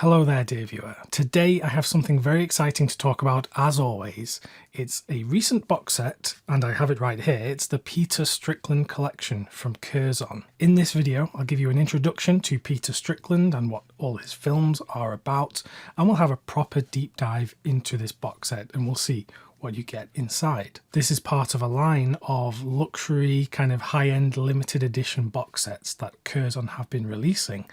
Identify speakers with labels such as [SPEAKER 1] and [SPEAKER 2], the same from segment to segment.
[SPEAKER 1] Hello there, dear viewer. Today I have something very exciting to talk about, as always. It's a recent box set, and I have it right here. It's the Peter Strickland collection from Curzon. In this video, I'll give you an introduction to Peter Strickland and what all his films are about, and we'll have a proper deep dive into this box set, and we'll see what you get inside. This is part of a line of luxury, kind of high-end limited edition box sets that Curzon have been releasing.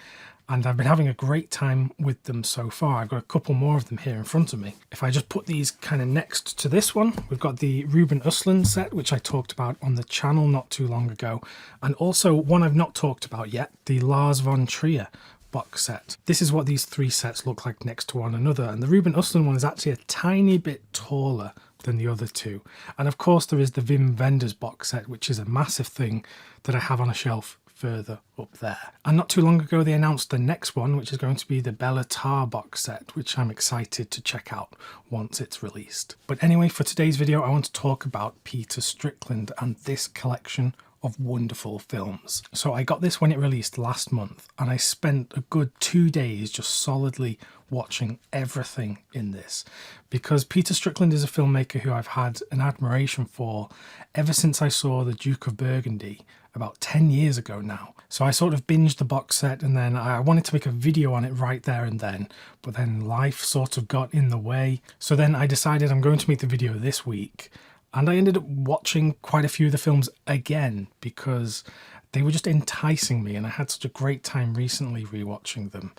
[SPEAKER 1] And I've been having a great time with them so far. I've got a couple more of them here in front of me. If I just put these kind of next to this one, we've got the Ruben Östlund set, which I talked about on the channel not too long ago. And also one I've not talked about yet, the Lars von Trier box set. This is what these three sets look like next to one another. And the Ruben Östlund one is actually a tiny bit taller than the other two. And of course there is the Wim Wenders box set, which is a massive thing that I have on a shelf further up there. And not too long ago they announced the next one, which is going to be the Béla Tarr box set, which I'm excited to check out once it's released. But anyway, for today's video I want to talk about Peter Strickland and this collection of wonderful films. So I got this when it released last month, and I spent a good 2 days just solidly watching everything in this, because Peter Strickland is a filmmaker who I've had an admiration for ever since I saw The Duke of Burgundy about 10 years ago now. So I sort of binged the box set, and then I wanted to make a video on it right there and then, but then life sort of got in the way. So then I decided I'm going to make the video this week, and I ended up watching quite a few of the films again because they were just enticing me, and I had such a great time recently rewatching them.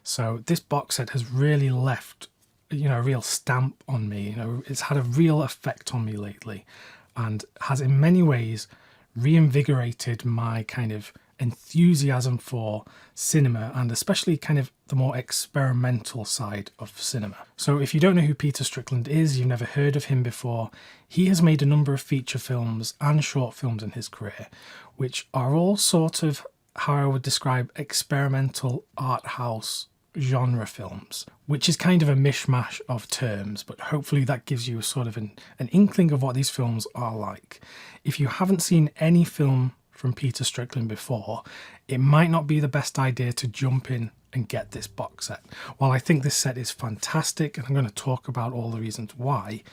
[SPEAKER 1] So this box set has really left, a real stamp on me. It's had a real effect on me lately, and has in many ways reinvigorated my kind of enthusiasm for cinema, and especially kind of the more experimental side of cinema. So if you don't know who Peter Strickland is, you've never heard of him before, he has made a number of feature films and short films in his career, which are all sort of how I would describe experimental art house genre films, which is kind of a mishmash of terms, but hopefully that gives you a sort of an inkling of what these films are like. If you haven't seen any film from Peter Strickland before, it might not be the best idea to jump in and get this box set. While I think this set is fantastic, and I'm going to talk about all the reasons why,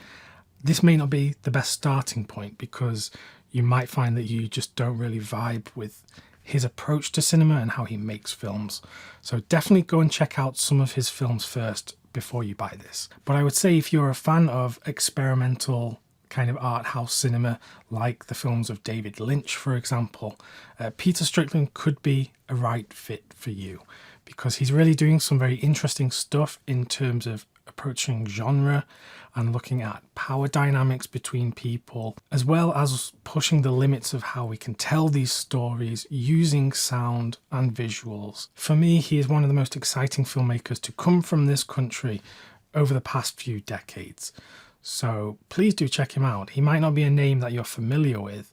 [SPEAKER 1] this may not be the best starting point, because you might find that you just don't really vibe with his approach to cinema and how he makes films. So definitely go and check out some of his films first before you buy this. But I would say if you're a fan of experimental kind of art house cinema, like the films of David Lynch, for example, Peter Strickland could be a right fit for you, because he's really doing some very interesting stuff in terms of approaching genre and looking at power dynamics between people, as well as pushing the limits of how we can tell these stories using sound and visuals. For me, he is one of the most exciting filmmakers to come from this country over the past few decades. So please do check him out. He might not be a name that you're familiar with,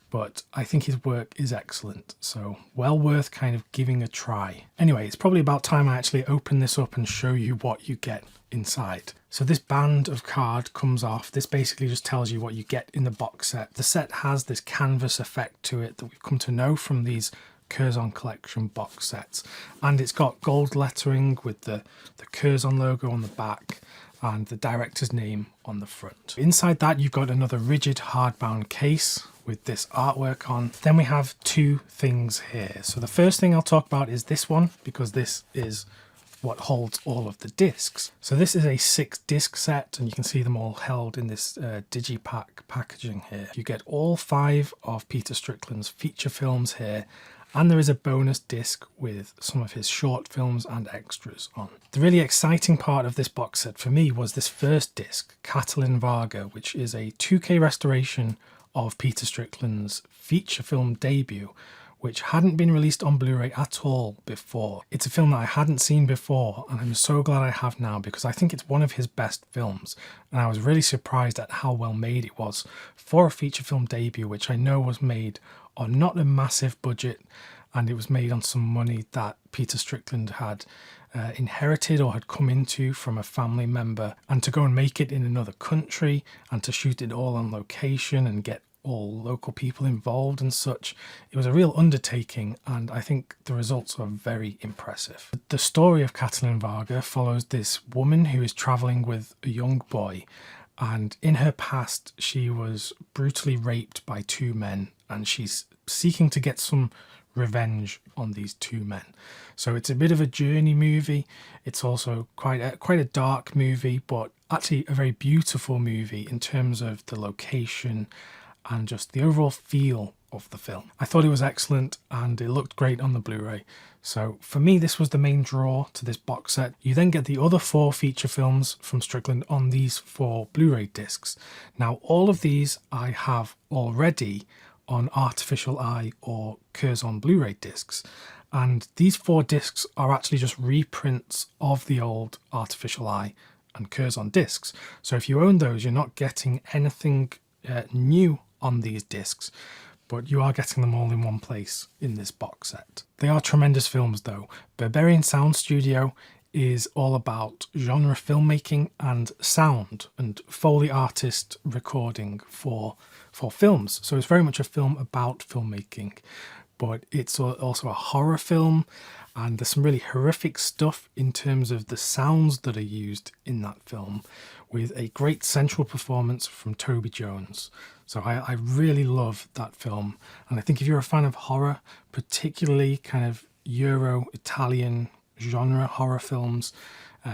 [SPEAKER 1] but I think his work is excellent, so well worth kind of giving a try. Anyway, it's probably about time I actually open this up and show you what you get inside. So this band of card comes off. This basically just tells you what you get in the box set. The set has this canvas effect to it that we've come to know from these Curzon collection box sets, and it's got gold lettering with the Curzon logo on the back and the director's name on the front. Inside that you've got another rigid hardbound case with this artwork on. Then we have two things here. So the first thing I'll talk about is this one, because this is what holds all of the discs. So this is a 6-disc set, and you can see them all held in this digipack packaging here. You get all 5 of Peter Strickland's feature films here, and there is a bonus disc with some of his short films and extras on. The really exciting part of this box set for me was this first disc, Katalin Varga, which is a 2K restoration of Peter Strickland's feature film debut, which hadn't been released on Blu-ray at all before. It's a film that I hadn't seen before, and I'm so glad I have now, because I think it's one of his best films, and I was really surprised at how well made it was for a feature film debut, which I know was made on not a massive budget, and it was made on some money that Peter Strickland had inherited or had come into from a family member, and to go and make it in another country and to shoot it all on location and get all local people involved and such. It was a real undertaking, and I think the results are very impressive. The story of Katalin Varga follows this woman who is traveling with a young boy, and in her past she was brutally raped by two men, and she's seeking to get some revenge on these two men. So it's a bit of a journey movie. It's also quite a dark movie, but actually a very beautiful movie in terms of the location and just the overall feel of the film. I thought it was excellent and it looked great on the Blu-ray. So for me, this was the main draw to this box set. You then get the other 4 feature films from Strickland on these 4 Blu-ray discs. Now, all of these I have already on Artificial Eye or Curzon Blu-ray discs. And these 4 discs are actually just reprints of the old Artificial Eye and Curzon discs. So if you own those, you're not getting anything new on these discs, but you are getting them all in one place in this box set. They are tremendous films though. Berberian Sound Studio is all about genre filmmaking and sound and Foley artist recording for films. So it's very much a film about filmmaking, but it's also a horror film, and there's some really horrific stuff in terms of the sounds that are used in that film, with a great central performance from Toby Jones. So I really love that film, and I think if you're a fan of horror, particularly kind of Euro-Italian genre horror films,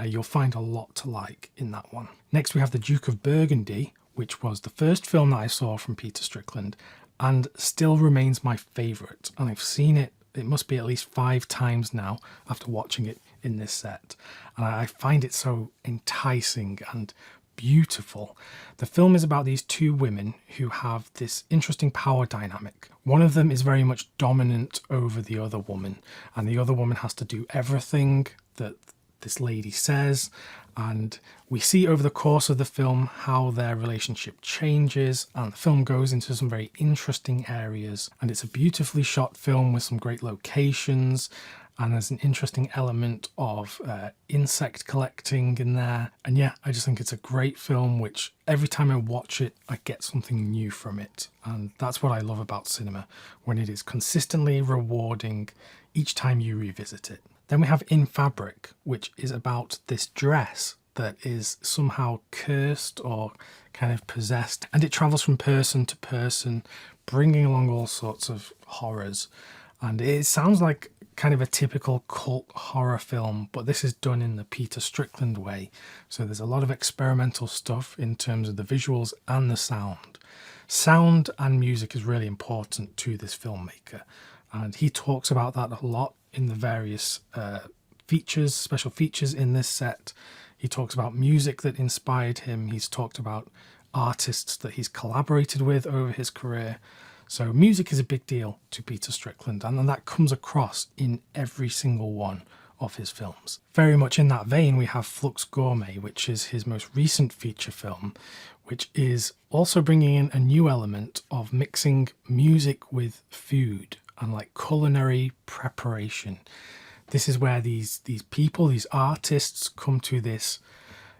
[SPEAKER 1] you'll find a lot to like in that one. Next we have The Duke of Burgundy, which was the first film that I saw from Peter Strickland and still remains my favourite. And I've seen it must be at least 5 times now after watching it in this set. And I find it so enticing and beautiful. The film is about these 2 women who have this interesting power dynamic. One of them is very much dominant over the other woman, and the other woman has to do everything that this lady says, and we see over the course of the film how their relationship changes, and the film goes into some very interesting areas, and it's a beautifully shot film with some great locations, and there's an interesting element of insect collecting in there. And yeah, I just think it's a great film, which every time I watch it, I get something new from it. And that's what I love about cinema, when it is consistently rewarding each time you revisit it. Then we have In Fabric, which is about this dress that is somehow cursed or kind of possessed, and it travels from person to person, bringing along all sorts of horrors. And it sounds like kind of a typical cult horror film, but this is done in the Peter Strickland way. So there's a lot of experimental stuff in terms of the visuals and the sound. Sound and music is really important to this filmmaker, and he talks about that a lot in the various features, special features in this set. He talks about music that inspired him. He's talked about artists that he's collaborated with over his career. So music is a big deal to Peter Strickland, and that comes across in every single one of his films. Very much in that vein, we have Flux Gourmet, which is his most recent feature film, which is also bringing in a new element of mixing music with food and like culinary preparation. This is where these people, these artists, come to this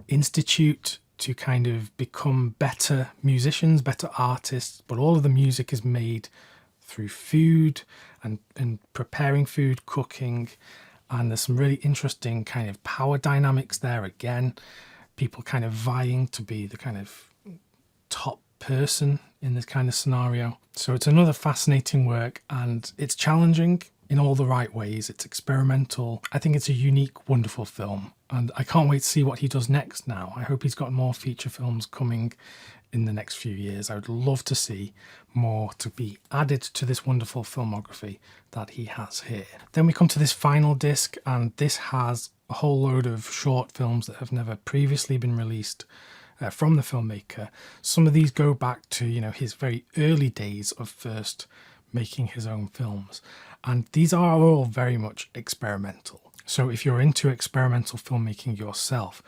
[SPEAKER 1] institute to kind of become better musicians, better artists, but all of the music is made through food and preparing food, cooking, and there's some really interesting kind of power dynamics there again. People kind of vying to be the kind of top person in this kind of scenario. So it's another fascinating work, and it's challenging in all the right ways. It's experimental. I think it's a unique, wonderful film, and I can't wait to see what he does next now. I hope he's got more feature films coming in the next few years. I would love to see more to be added to this wonderful filmography that he has here. Then we come to this final disc, and this has a whole load of short films that have never previously been released from the filmmaker. Some of these go back to, his very early days of first making his own films. And these are all very much experimental. So if you're into experimental filmmaking yourself,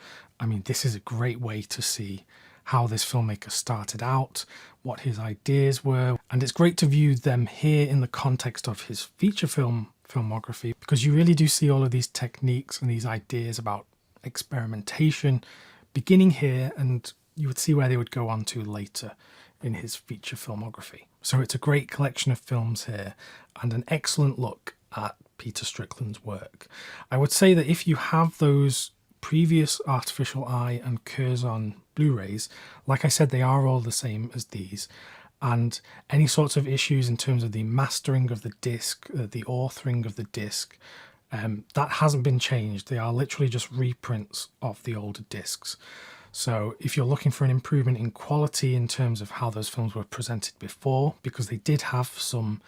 [SPEAKER 1] this is a great way to see how this filmmaker started out, what his ideas were. And it's great to view them here in the context of his feature film filmography, because you really do see all of these techniques and these ideas about experimentation beginning here, and you would see where they would go on to later in his feature filmography. So it's a great collection of films here and an excellent look at Peter Strickland's work. I would say that if you have those previous Artificial Eye and Curzon Blu-rays, like I said, they are all the same as these, and any sorts of issues in terms of the mastering of the disc, the authoring of the disc, that hasn't been changed. They are literally just reprints of the older discs. So if you're looking for an improvement in quality in terms of how those films were presented before, because they did have some,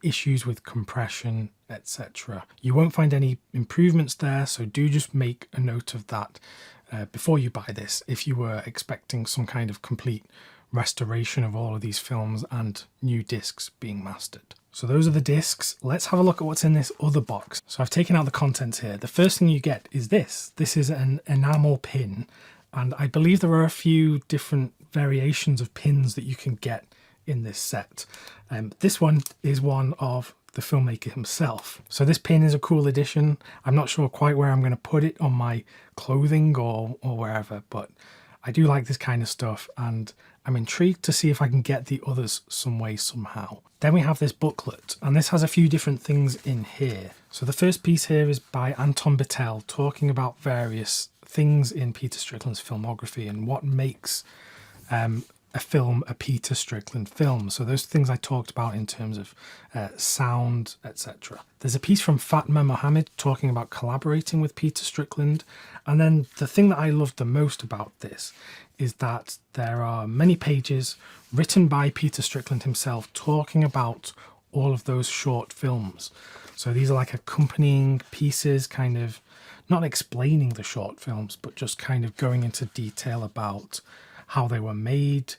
[SPEAKER 1] issues with compression, etc., you won't find any improvements there. So do just make a note of that before you buy this, if you were expecting some kind of complete restoration of all of these films and new discs being mastered. So those are the discs. Let's have a look at what's in this other box. So I've taken out the contents here. The first thing you get is this. This is an enamel pin, and I believe there are a few different variations of pins that you can get in this set. This one is one of the filmmaker himself. So this pin is a cool addition. I'm not sure quite where I'm going to put it on my clothing or wherever, but I do like this kind of stuff, and I'm intrigued to see if I can get the others some way somehow. Then we have this booklet, and this has a few different things in here. So the first piece here is by Anton Bitel, talking about various things in Peter Strickland's filmography and what makes a film a Peter Strickland film. So those things I talked about in terms of sound, etc. There's a piece from Fatma Mohammed talking about collaborating with Peter Strickland. And then the thing that I loved the most about this is that there are many pages written by Peter Strickland himself talking about all of those short films. So these are like accompanying pieces, kind of not explaining the short films, but just kind of going into detail about how they were made,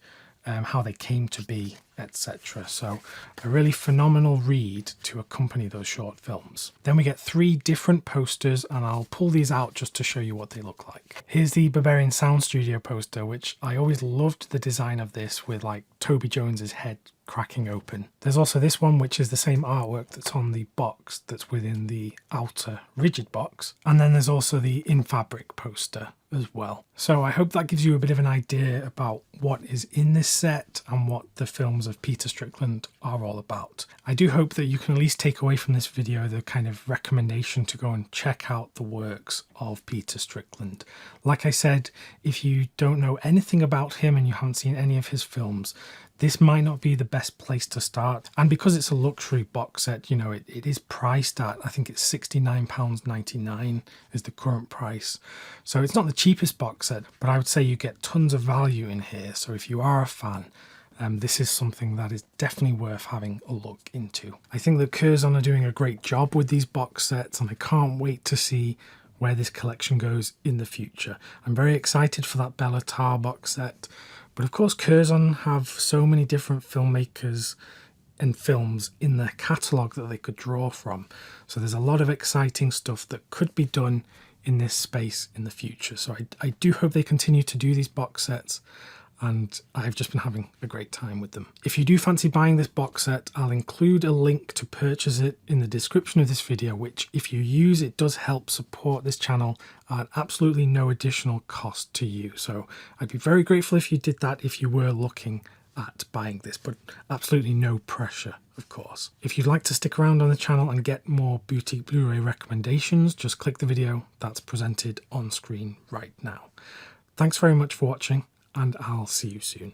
[SPEAKER 1] how they came to be, etc. So a really phenomenal read to accompany those short films. Then we get 3 different posters, and I'll pull these out just to show you what they look like. Here's the Berberian Sound Studio poster, which I always loved the design of this, with like Toby Jones's head cracking open. There's also this one, which is the same artwork that's on the box that's within the outer rigid box. And then there's also the In Fabric poster as well. So I hope that gives you a bit of an idea about what is in this set and what the films of Peter Strickland are all about. I do hope that you can at least take away from this video the kind of recommendation to go and check out the works of Peter Strickland. Like I said, if you don't know anything about him and you haven't seen any of his films, this might not be the best place to start. And because it's a luxury box set, it is priced at, I think it's £69.99 is the current price. So it's not the cheapest box set, but I would say you get tons of value in here. So if you are a fan, this is something that is definitely worth having a look into. I think that Curzon are doing a great job with these box sets, and I can't wait to see where this collection goes in the future. I'm very excited for that Bela Tarr box set. But of course, Curzon have so many different filmmakers and films in their catalogue that they could draw from. So there's a lot of exciting stuff that could be done in this space in the future. So I do hope they continue to do these box sets, and I've just been having a great time with them. If you do fancy buying this box set, I'll include a link to purchase it in the description of this video, which if you use, it does help support this channel at absolutely no additional cost to you. So I'd be very grateful if you did that if you were looking at buying this, but absolutely no pressure, of course. If you'd like to stick around on the channel and get more boutique Blu-ray recommendations, just click the video that's presented on screen right now. Thanks very much for watching, and I'll see you soon.